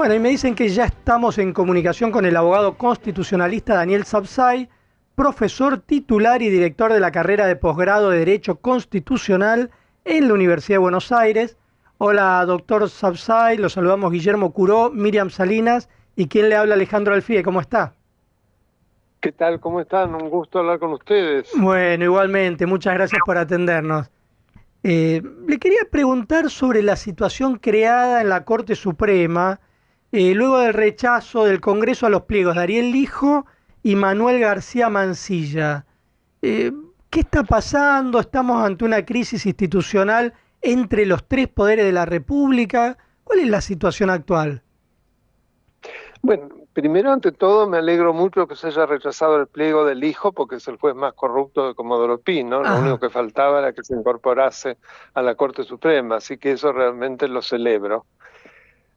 Bueno, y me dicen que ya estamos en comunicación con el abogado constitucionalista Daniel Sapsay, profesor titular y director de la carrera de posgrado de Derecho Constitucional en la Universidad de Buenos Aires. Hola, doctor Sapsay, lo saludamos Guillermo Curó, Miriam Salinas y quien le habla Alejandro Alfie. ¿Cómo está? ¿Qué tal? ¿Cómo están? Un gusto hablar con ustedes. Bueno, igualmente, muchas gracias por atendernos. Le quería preguntar sobre la situación creada en la Corte Suprema luego del rechazo del Congreso a los pliegos de Ariel Lijo y Manuel García Mansilla. Eh, ¿Qué está pasando? ¿Estamos ante una crisis institucional entre los tres poderes de la República? ¿Cuál es la situación actual? Bueno, primero ante todo me alegro mucho que se haya rechazado el pliego del hijo porque es el juez más corrupto de Comodoro Pi, ¿no? Lo único Ajá, que faltaba era que se incorporase a la Corte Suprema, así que eso realmente lo celebro.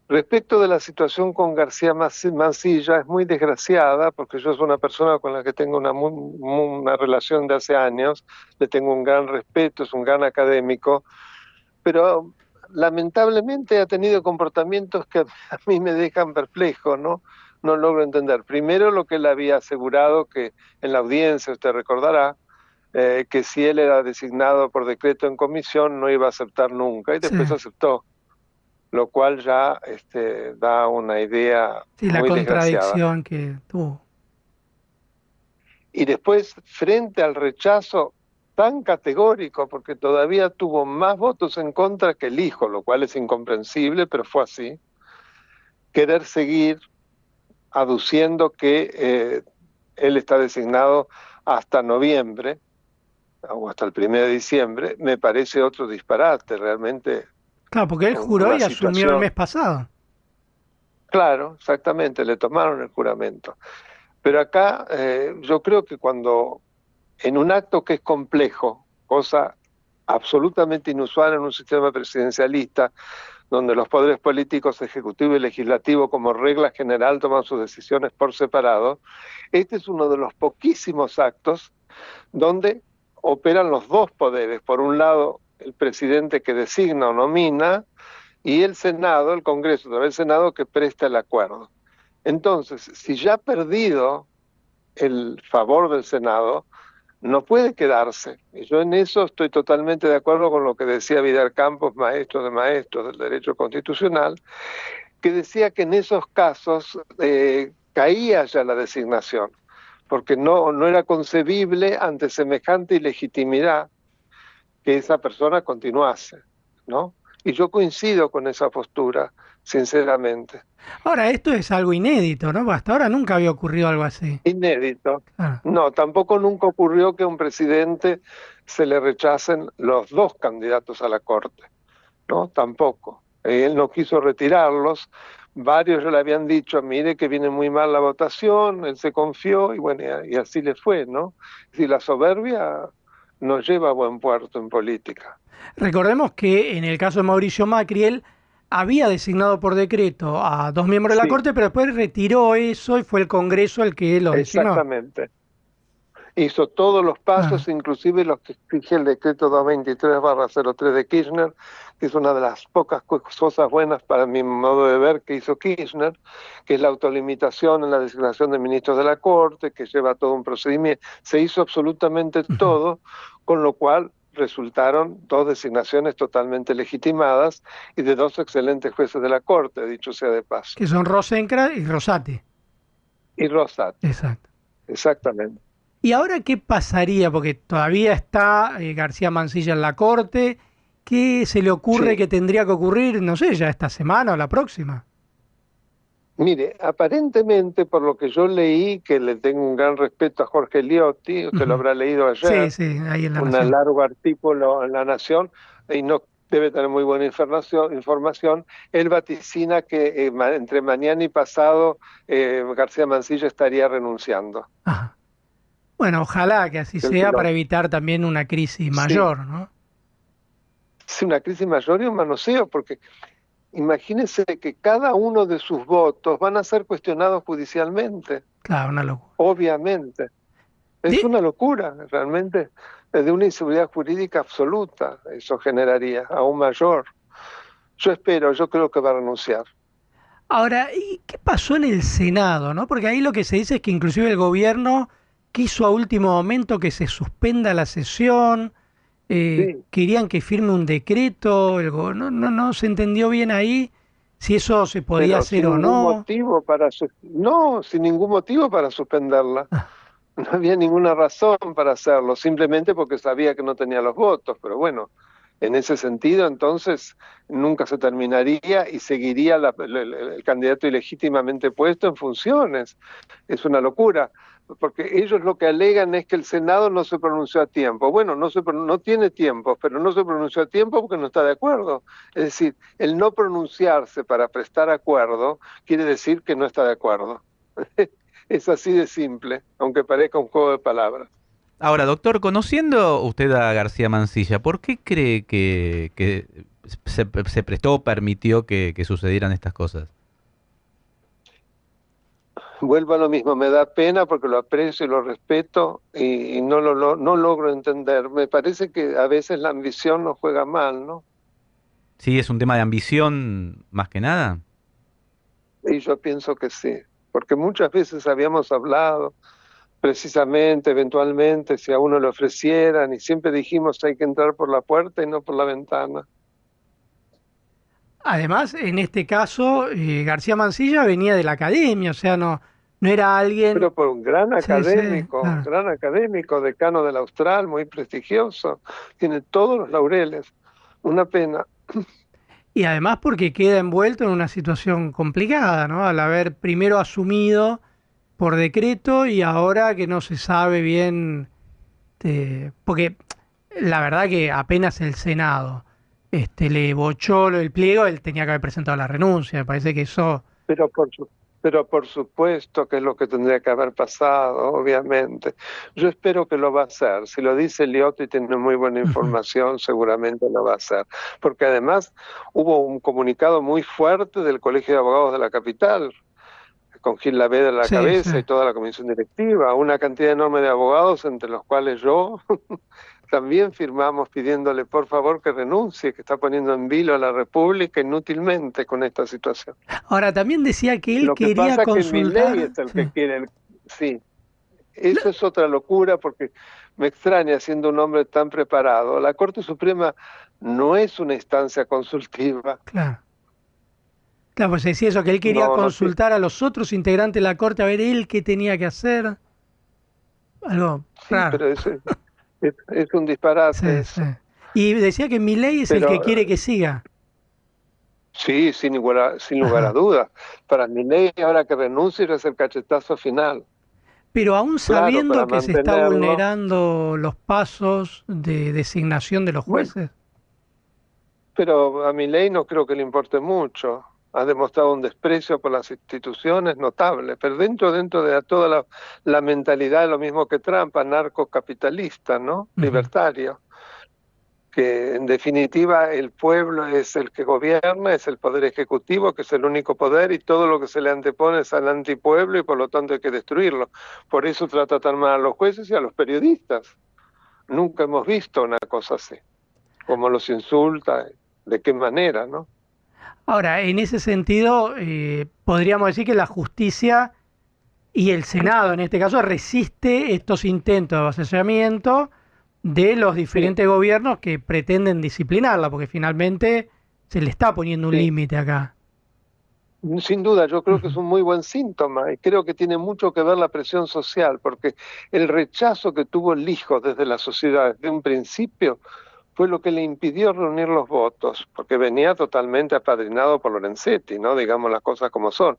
Respecto de la situación con Mansilla, es muy desgraciada porque yo soy una persona con la que tengo una relación de hace años, le tengo un gran respeto, es un gran académico, pero lamentablemente ha tenido comportamientos que a mí me dejan perplejo, ¿no? No logro entender. Primero, lo que él había asegurado que en la audiencia, usted recordará, que si él era designado por decreto en comisión no iba a aceptar nunca, y sí, después aceptó, lo cual ya da una idea sí, la muy desgraciada. contradicción que tuvo. Y después, frente al rechazo tan categórico, porque todavía tuvo más votos en contra que el hijo, lo cual es incomprensible, pero fue así, querer seguir aduciendo que él está designado hasta noviembre o hasta el 1 de diciembre, me parece otro disparate, realmente Claro, porque él juró una y asumió el situación. mes pasado. Claro, exactamente, le tomaron el juramento. Pero acá yo creo que cuando en un acto que es complejo, cosa absolutamente inusual en un sistema presidencialista, donde los poderes políticos, ejecutivo y legislativo, como regla general, toman sus decisiones por separado, este es uno de los poquísimos actos donde operan los dos poderes. Por un lado, el presidente que designa o nomina, y el Senado, el Congreso, del Senado que presta el acuerdo. Entonces, si ya ha perdido el favor del Senado, no puede quedarse. Y yo en eso estoy totalmente de acuerdo con lo que decía Vidal Campos, maestro de maestros del derecho constitucional, que decía que en esos casos caía ya la designación, porque no era concebible ante semejante ilegitimidad que esa persona continuase, ¿no? Y yo coincido con esa postura, sinceramente. Ahora, esto es algo inédito, ¿no? Hasta ahora nunca había ocurrido algo así. Inédito. Claro. No, tampoco nunca ocurrió que a un presidente se le rechacen los dos candidatos a la Corte, ¿no? Tampoco. Él no quiso retirarlos. Varios ya le habían dicho, mire que viene muy mal la votación, él se confió y bueno, y así le fue, ¿no? Si la soberbia no lleva a buen puerto en política. Recordemos que en el caso de Mauricio Macri, él había designado por decreto a dos miembros de la Sí, Corte, pero después retiró eso y fue el Congreso el que los designó. exactamente. Hizo todos los Ah, pasos, inclusive los que exige el decreto 223/03 de Kirchner, que es una de las pocas cosas buenas para mi modo de ver que hizo Kirchner, que es la autolimitación en la designación de ministros de la Corte, que lleva todo un procedimiento. Se hizo absolutamente ujú. todo, con lo cual resultaron dos designaciones totalmente legitimadas y de dos excelentes jueces de la Corte, dicho sea de paso. Que son Rosencrantz y Rosati. Y Rosati, Exacto. exactamente. ¿Y ahora qué pasaría? Porque todavía está García Mansilla en la Corte. ¿Qué se le ocurre Sí. que tendría que ocurrir, no sé, ya esta semana o la próxima? Mire, aparentemente, por lo que yo leí, que le tengo un gran respeto a Jorge Liotti, usted lo Ujú. habrá leído Sí, ayer, sí, ahí en La un Nación. largo artículo en La Nación, y no debe tener muy buena información, él vaticina que entre mañana y pasado García Mansilla estaría renunciando. Ajá. Bueno, ojalá que así Él que sea para lo- evitar también una crisis Sí, mayor, ¿no? sí, una crisis mayor y un manoseo, porque imagínese que cada uno de sus votos van a ser cuestionados judicialmente, Claro, una locura. obviamente. Es De- una locura, realmente, de una inseguridad jurídica absoluta, eso generaría aún mayor. Yo espero, yo creo que va a renunciar. Ahora, ¿y qué pasó en el Senado, no? Porque ahí lo que se dice es que inclusive el gobierno quiso a último momento que se suspenda la sesión, Sí, querían que firme un decreto, no se entendió bien ahí si eso se podía pero hacer sin o ningún no. motivo no, sin ningún motivo para suspenderla. No había ninguna razón para hacerlo, simplemente porque sabía que no tenía los votos, pero bueno, en ese sentido entonces nunca se terminaría y seguiría el candidato ilegítimamente puesto en funciones. Es una locura, porque ellos lo que alegan es que el Senado no se pronunció a tiempo. Bueno, no tiene tiempo, pero no se pronunció a tiempo porque no está de acuerdo. Es decir, el no pronunciarse para prestar acuerdo quiere decir que no está de acuerdo. Es así de simple, aunque parezca un juego de palabras. Ahora, doctor, conociendo usted a García Mansilla, ¿por qué cree que se prestó o permitió que sucedieran estas cosas? Vuelvo a lo mismo, me da pena porque lo aprecio y lo respeto y no logro entender. Me parece que a veces la ambición nos juega mal, ¿no? Sí, es un tema de ambición más que nada. Y yo pienso que sí, porque muchas veces habíamos hablado precisamente, eventualmente, si a uno le ofrecieran y siempre dijimos hay que entrar por la puerta y no por la ventana. Además, en este caso, García Mansilla venía de la academia, o sea, no era alguien... Pero por un Sí, sí, claro. gran académico, decano del Austral, muy prestigioso, tiene todos los laureles. Una pena. Y además porque queda envuelto en una situación complicada, ¿no? Al haber primero asumido por decreto y ahora que no se sabe bien, porque la verdad que apenas el Senado le bochó el pliego, él tenía que haber presentado la renuncia. Me parece que eso... Pero pero por supuesto que es lo que tendría que haber pasado, obviamente. Yo espero que lo va a hacer. Si lo dice Liotti y tiene muy buena Ujú. información, seguramente lo va a hacer. Porque además hubo un comunicado muy fuerte del Colegio de Abogados de la capital, con Gil Laveda en la Sí, sí. cabeza y toda la comisión directiva, una cantidad enorme de abogados, entre los cuales yo, también firmamos pidiéndole por favor que renuncie, que está poniendo en vilo a la República inútilmente con esta situación. Ahora, también decía que él Lo que quería pasa es que Milei consultar... es el Sí. que quiere, sí, eso es otra locura porque me extraña siendo un hombre tan preparado. La Corte Suprema no es una instancia consultiva, Claro. Claro, pues decía eso, que él quería no tiene, consultar a los otros integrantes de la Corte a ver él qué tenía que hacer. Algo sí, raro. pero es un Sí, disparate sí. eso. Y decía que Milei es el que Pero quiere que siga. sí, sin lugar a Ajá. dudas. Para Milei, ahora que renuncie, es el cachetazo final. Pero aún Claro, sabiendo para que se está mantenerlo. vulnerando los pasos de designación de los Bueno, jueces. pero a Milei no creo que le importe mucho. Ha demostrado un desprecio por las instituciones notable, pero dentro de toda la mentalidad, lo mismo que Trump, anarcocapitalista, ¿no? Ujú. Libertario, que en definitiva el pueblo es el que gobierna, es el poder ejecutivo, que es el único poder, y todo lo que se le antepone es al antipueblo y por lo tanto hay que destruirlo. Por eso trata tan mal a los jueces y a los periodistas. Nunca hemos visto una cosa así, cómo los insulta, de qué manera, ¿no? Ahora, en ese sentido, podríamos decir que la justicia y el Senado, en este caso, resiste estos intentos de avasallamiento de los Sí, diferentes gobiernos que pretenden disciplinarla, porque finalmente se le está poniendo un sí. límite acá. Sin duda, yo creo que es Ujú. un muy buen síntoma y creo que tiene mucho que ver la presión social, porque el rechazo que tuvo el hijo desde la sociedad desde un principio fue lo que le impidió reunir los votos, porque venía totalmente apadrinado por Lorenzetti, ¿no? Digamos las cosas como son,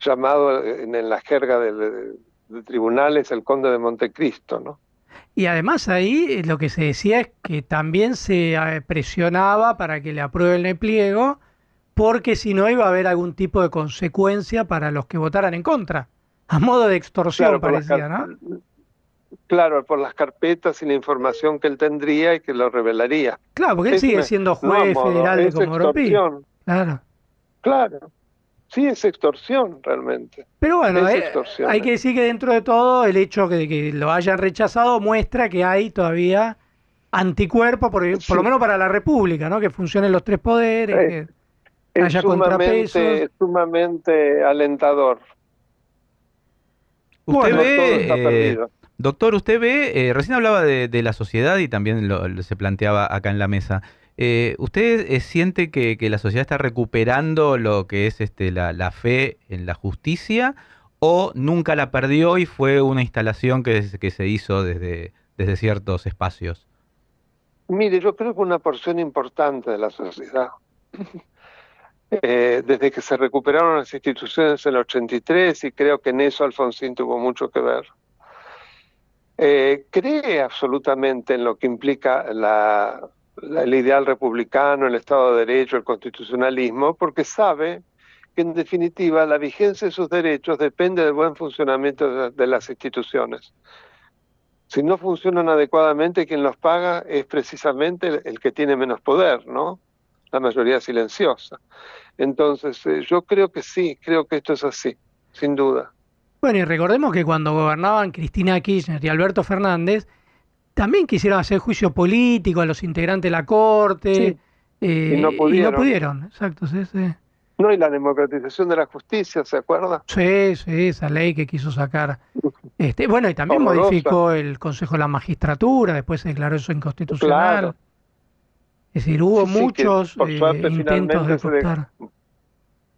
llamado en la jerga de tribunales el conde de Montecristo, ¿no? Y además ahí lo que se decía es que también se presionaba para que le aprueben el pliego, porque si no iba a haber algún tipo de consecuencia para los que votaran en contra. A modo de extorsión Claro, parecía, ¿no? claro, por las carpetas y la información que él tendría y que lo revelaría. Claro, porque él Es sigue una, siendo no a juez modo, federal de es Comodoro Pi. extorsión, Claro. claro. Sí, es extorsión realmente. Pero bueno, Es hay extorsión. que decir que dentro de todo el hecho de que lo hayan rechazado muestra que hay todavía anticuerpos, por lo Sí, menos para la República, ¿no? Que funcionen los tres poderes. eh, Que... haya contrapesos. sumamente alentador. Usted Bueno, No todo está ve, perdido. doctor, usted ve, recién hablaba de la sociedad y también se planteaba acá en la mesa. ¿Usted siente que la sociedad está recuperando lo que es la fe en la justicia o nunca la perdió y fue una instalación que se hizo desde ciertos espacios? Mire, yo creo que una porción importante de la sociedad, desde que se recuperaron las instituciones en el 83, y creo que en eso Alfonsín tuvo mucho que ver, cree absolutamente en lo que implica el ideal republicano, el Estado de Derecho, el constitucionalismo, porque sabe que en definitiva la vigencia de sus derechos depende del buen funcionamiento de las instituciones. Si no funcionan adecuadamente, quien los paga es precisamente el que tiene menos poder, ¿no? La mayoría silenciosa. Entonces, yo creo que sí, creo que esto es así, sin duda. Bueno, y recordemos que cuando gobernaban Cristina Kirchner y Alberto Fernández, también quisieron hacer juicio político a los integrantes de la Corte, Sí, y no y no pudieron. pudieron. Exacto, sí, sí. No, y la democratización de la justicia, ¿se acuerda? Sí, sí, esa ley que quiso sacar. Bueno, y también Horrorosa. modificó el Consejo de la Magistratura, después se declaró eso inconstitucional. Claro. Es decir, hubo Sí, que muchos por suerte intentos de finalmente cooptar.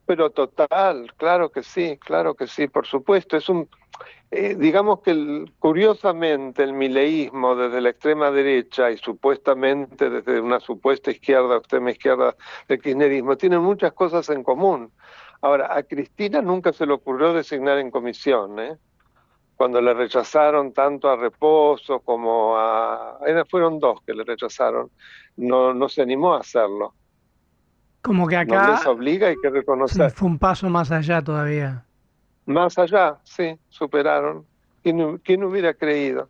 Pero total, claro que sí, por supuesto. Digamos que curiosamente el mileísmo desde la extrema derecha y supuestamente desde una supuesta izquierda o extrema izquierda del kirchnerismo tienen muchas cosas en común. Ahora, a Cristina nunca se le ocurrió designar en comisión, ¿eh? Cuando le rechazaron tanto a Reposo como fueron dos que le rechazaron, no se animó a hacerlo. Como que Nobleza acá obliga, hay que sí, reconocer. fue un paso más allá todavía. Más allá, sí, superaron. ¿Quién hubiera creído?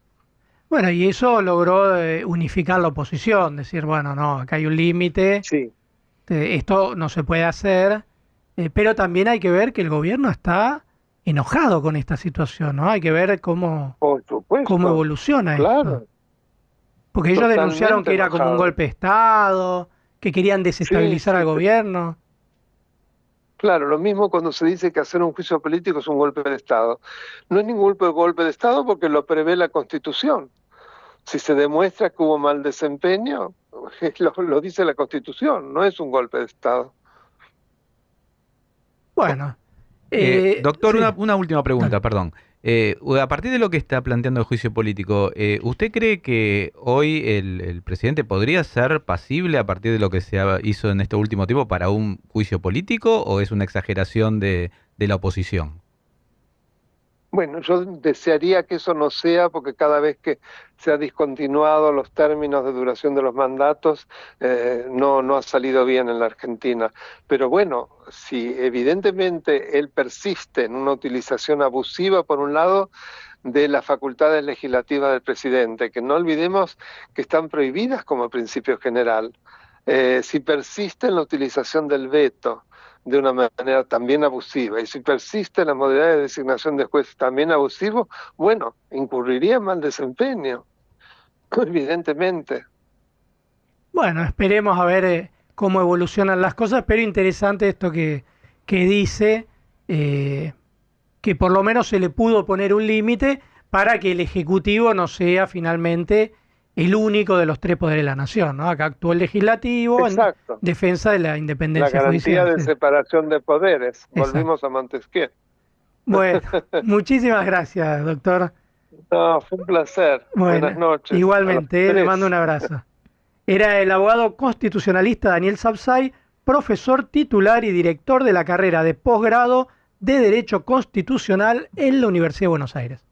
Bueno, y eso logró unificar la oposición, decir, bueno, no, acá hay un límite, Sí, esto no se puede hacer, pero también hay que ver que el gobierno está enojado con esta situación, ¿no? Hay que ver cómo por supuesto, evoluciona claro, esto. Porque ellos denunciaron totalmente que era como un enojado. golpe de Estado, que querían Sí, desestabilizar al sí, gobierno. claro, lo mismo cuando se dice que hacer un juicio político es un golpe de Estado. No es ningún golpe de Estado porque lo prevé la Constitución. Si se demuestra que hubo mal desempeño, lo dice la Constitución, no es un golpe de Estado. Bueno, Doctor, sí, una última pregunta, dale. perdón. A partir de lo que está planteando el juicio político, ¿usted cree que hoy el presidente podría ser pasible a partir de lo que hizo en este último tiempo para un juicio político o es una exageración de la oposición? Bueno, yo desearía que eso no sea, porque cada vez que se ha discontinuado los términos de duración de los mandatos, no ha salido bien en la Argentina. Pero bueno, si evidentemente él persiste en una utilización abusiva, por un lado, de las facultades legislativas del presidente, que no olvidemos que están prohibidas como principio general, si persiste en la utilización del veto, de una manera también abusiva, y si persiste la modalidad de designación de jueces también abusivo, bueno, incurriría en mal desempeño, evidentemente. Bueno, esperemos a ver cómo evolucionan las cosas, pero interesante esto que dice, que por lo menos se le pudo poner un límite para que el Ejecutivo no sea finalmente el único de los tres poderes de la nación, ¿no? Acá actuó el Legislativo en Exacto, defensa de la la independencia garantía judicial. de Sí, separación de poderes, exacto. volvimos a Montesquieu. Bueno, muchísimas gracias, doctor. No, fue un placer, buenas Bueno, noches, a los igualmente, le mando un tres. abrazo. Era el abogado constitucionalista Daniel Sapsay, profesor titular y director de la carrera de posgrado de Derecho Constitucional en la Universidad de Buenos Aires.